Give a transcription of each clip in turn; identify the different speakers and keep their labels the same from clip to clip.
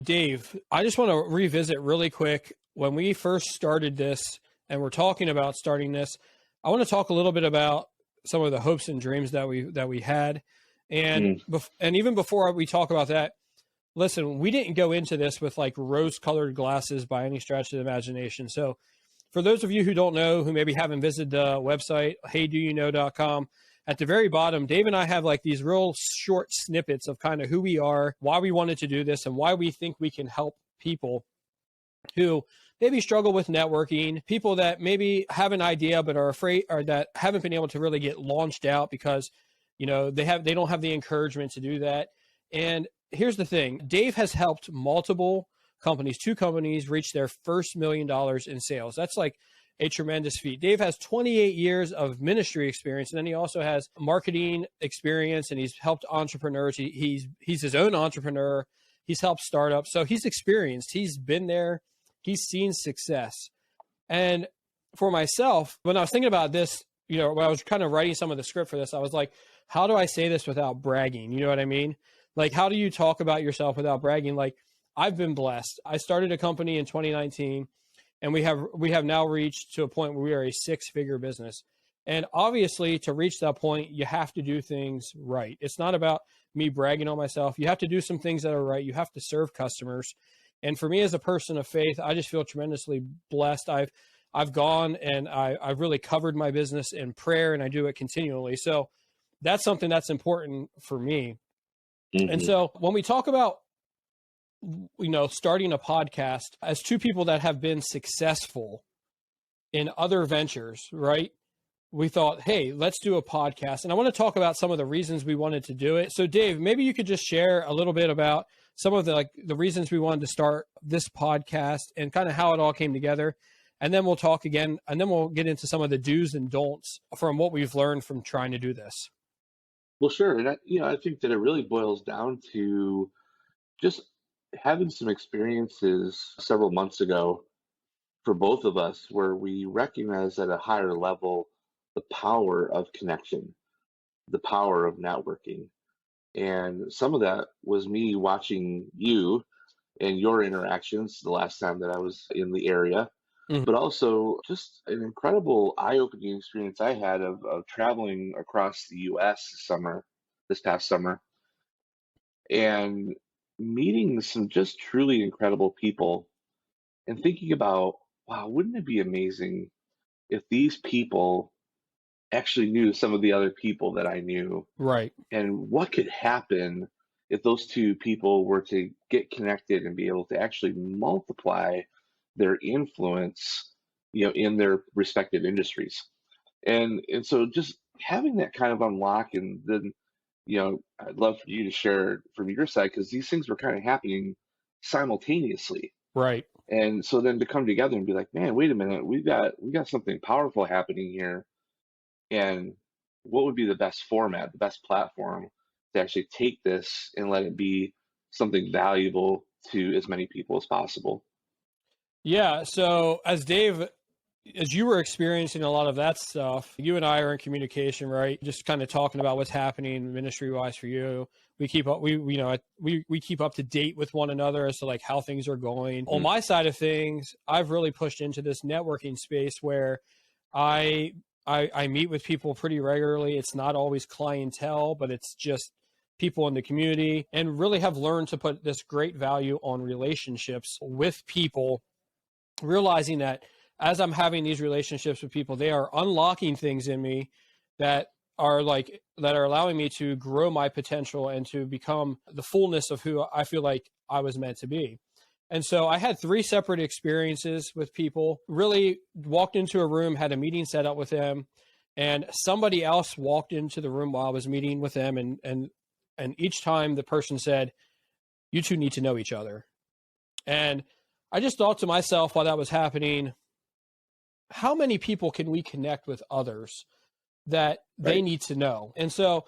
Speaker 1: Dave, I just want to revisit really quick when we first started this and we're talking about starting this. I want to talk a little bit about some of the hopes and dreams that we had. And and even before we talk about that, listen, we didn't go into this with like rose-colored glasses by any stretch of the imagination. So for those of you who don't know, who maybe haven't visited the website, heydouyouknow.com, at the very bottom, Dave and I have like these real short snippets of kind of who we are, why we wanted to do this, and why we think we can help people who maybe struggle with networking, people that maybe have an idea but are afraid, or that haven't been able to really get launched out because, you know, they don't have the encouragement to do that. And here's the thing, Dave has helped multiple companies, 2 companies, reach their first $1 million in sales. That's like a tremendous feat. Dave has 28 years of ministry experience, and then he also has marketing experience, and he's helped entrepreneurs. He's his own entrepreneur. He's helped startups. So he's experienced. He's been there. He's seen success. And for myself, when I was thinking about this, you know, when I was kind of writing some of the script for this, I was like, how do I say this without bragging? You know what I mean? Like, how do you talk about yourself without bragging? Like, I've been blessed. I started a company in 2019. And we have now reached to a point where we are a 6-figure business. And obviously, to reach that point, you have to do things right. It's not about me bragging on myself. You have to do some things that are right. You have to serve customers. And for me as a person of faith, I just feel tremendously blessed. I've gone and I've really covered my business in prayer, and I do it continually. So that's something that's important for me. Mm-hmm. And so when we talk about, you know, starting a podcast, as 2 people that have been successful in other ventures, right? We thought, hey, let's do a podcast. And I want to talk about some of the reasons we wanted to do it. So Dave, maybe you could just share a little bit about some of the reasons we wanted to start this podcast and kind of how it all came together. And then we'll talk again, and then we'll get into some of the do's and don'ts from what we've learned from trying to do this.
Speaker 2: Well, sure. And I think that it really boils down to just having some experiences several months ago for both of us where we recognized at a higher level the power of connection, the power of networking. And some of that was me watching you and your interactions the last time that I was in the area, but also just an incredible eye-opening experience I had of traveling across the US this past summer, and meeting some just truly incredible people and thinking about, wow, wouldn't it be amazing if these people actually knew some of the other people that I knew?
Speaker 1: Right.
Speaker 2: And what could happen if those 2 people were to get connected and be able to actually multiply their influence, you know, in their respective industries. And so just having that kind of unlock, and then, you know, I'd love for you to share from your side, because these things were kind of happening simultaneously.
Speaker 1: Right.
Speaker 2: And so then to come together and be like, man, wait a minute, we got something powerful happening here. And what would be the best format, the best platform to actually take this and let it be something valuable to as many people as possible?
Speaker 1: Yeah. So as you were experiencing a lot of that stuff, you and I are in communication, right? Just kind of talking about what's happening ministry wise for you. We keep up, we keep up to date with one another as to like how things are going. On my side of things, I've really pushed into this networking space where I meet with people pretty regularly. It's not always clientele, but it's just people in the community, and really have learned to put this great value on relationships with people, realizing that as I'm having these relationships with people, they are unlocking things in me that are allowing me to grow my potential and to become the fullness of who I feel like I was meant to be. And so I had 3 separate experiences with people. Really walked into a room, had a meeting set up with them, and somebody else walked into the room while I was meeting with them. And each time the person said, "You 2 need to know each other." And I just thought to myself while that was happening, how many people can we connect with others that they need to know? And so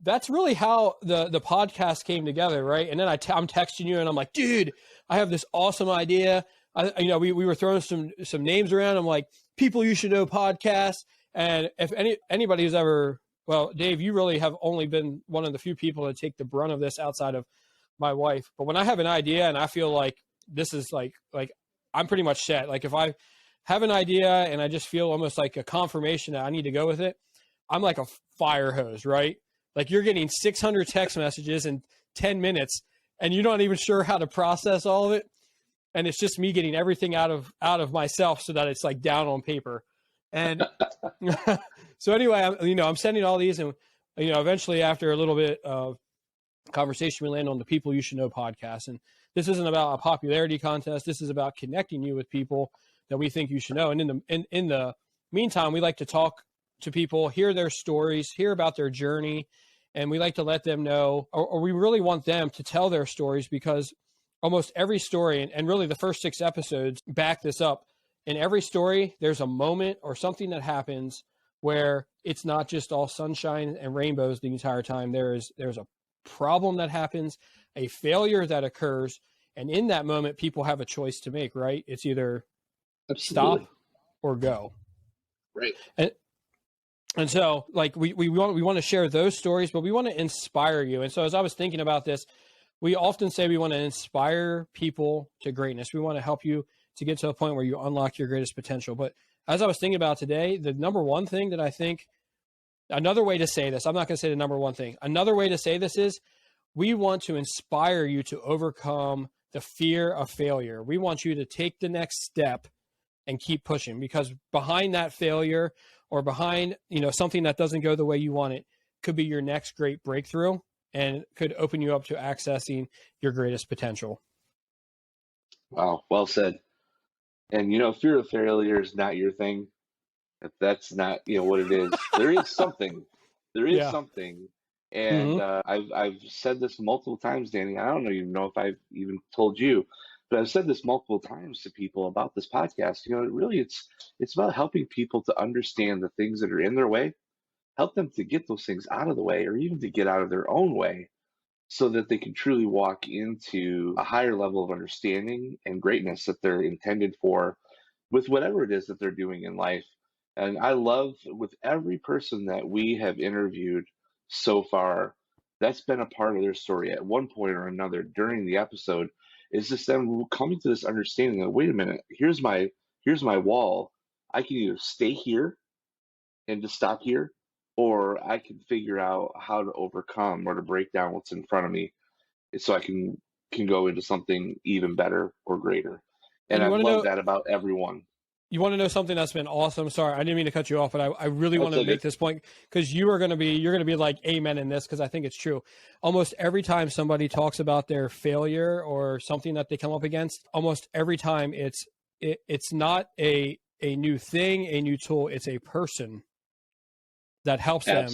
Speaker 1: that's really how the podcast came together, right? And then I'm texting you and I'm like, dude, I have this awesome idea. We were throwing some names around. I'm like, people you should know podcast. And if anybody who's ever, well, Dave, you really have only been one of the few people to take the brunt of this outside of my wife. But when I have an idea and I feel like this is like I'm pretty much set. Like if I have an idea and I just feel almost like a confirmation that I need to go with it, I'm like a fire hose, right? Like you're getting 600 text messages in 10 minutes and you're not even sure how to process all of it. And it's just me getting everything out of myself so that it's like down on paper. And so anyway, I'm sending all these, and eventually after a little bit of conversation, we land on the People You Should Know podcast. And this isn't about a popularity contest. This is about connecting you with people that we think you should know. And in the meantime, we like to talk to people, hear their stories, hear about their journey, and we like to let them know, or we really want them to tell their stories, because almost every story, and really the first 6 episodes back this up. In every story, there's a moment or something that happens where it's not just all sunshine and rainbows the entire time. There's a problem that happens, a failure that occurs, and in that moment, people have a choice to make, right? It's either
Speaker 2: Absolutely.
Speaker 1: stop or go.
Speaker 2: Right.
Speaker 1: And so, like, we want to share those stories, but we want to inspire you. And so as I was thinking about this, we often say we want to inspire people to greatness. We want to help you to get to a point where you unlock your greatest potential. But as I was thinking about today, the number one thing that I think, another way to say this, I'm not going to say the number one thing. Another way to say this is we want to inspire you to overcome the fear of failure. We want you to take the next step and keep pushing, because behind that failure or behind, something that doesn't go the way you want it could be your next great breakthrough and could open you up to accessing your greatest potential.
Speaker 2: Wow. Well said. And, fear of failure is not your thing. If that's not, what it is, there is something. There is
Speaker 1: Yeah.
Speaker 2: something. And I've said this multiple times, Danny. I don't even know if I've even told you, but I've said this multiple times to people about this podcast. Really, it's about helping people to understand the things that are in their way, help them to get those things out of the way, or even to get out of their own way, so that they can truly walk into a higher level of understanding and greatness that they're intended for with whatever it is that they're doing in life. And I love, with every person that we have interviewed so far, that's been a part of their story at one point or another during the episode, is just them coming to this understanding that, wait a minute, here's my wall. I can either stay here and just stop here, or I can figure out how to overcome or to break down what's in front of me, so I can go into something even better or greater. And
Speaker 1: And you
Speaker 2: I've
Speaker 1: want to
Speaker 2: loved
Speaker 1: know,
Speaker 2: that about everyone.
Speaker 1: you want to know something that's been awesome. Sorry, I didn't mean to cut you off, but I really want to make this point, because you're going to be like amen in this, because I think it's true. Almost every time somebody talks about their failure or something that they come up against, almost every time it's not a new thing, a new tool. It's a person that helps them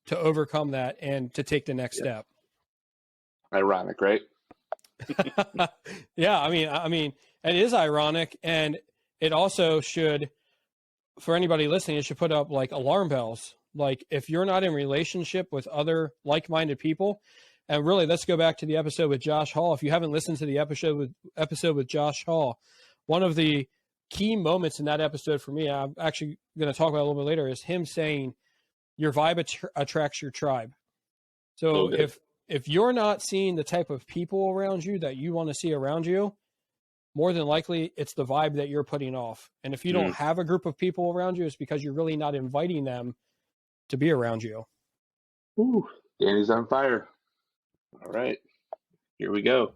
Speaker 1: to overcome that and to take the next step.
Speaker 2: Ironic, right?
Speaker 1: Yeah, I mean, it is ironic, and it also should, for anybody listening, it should put up like alarm bells. Like, if you're not in relationship with other like-minded people, and really, let's go back to the episode with Josh Hall. If you haven't listened to the episode with Josh Hall, one of the key moments in that episode for me, I'm actually going to talk about a little bit later, is him saying, your vibe attracts your tribe. So if you're not seeing the type of people around you that you want to see around you, more than likely it's the vibe that you're putting off. And if you don't have a group of people around you, it's because you're really not inviting them to be around you.
Speaker 2: Ooh, Danny's on fire. All right, here we go.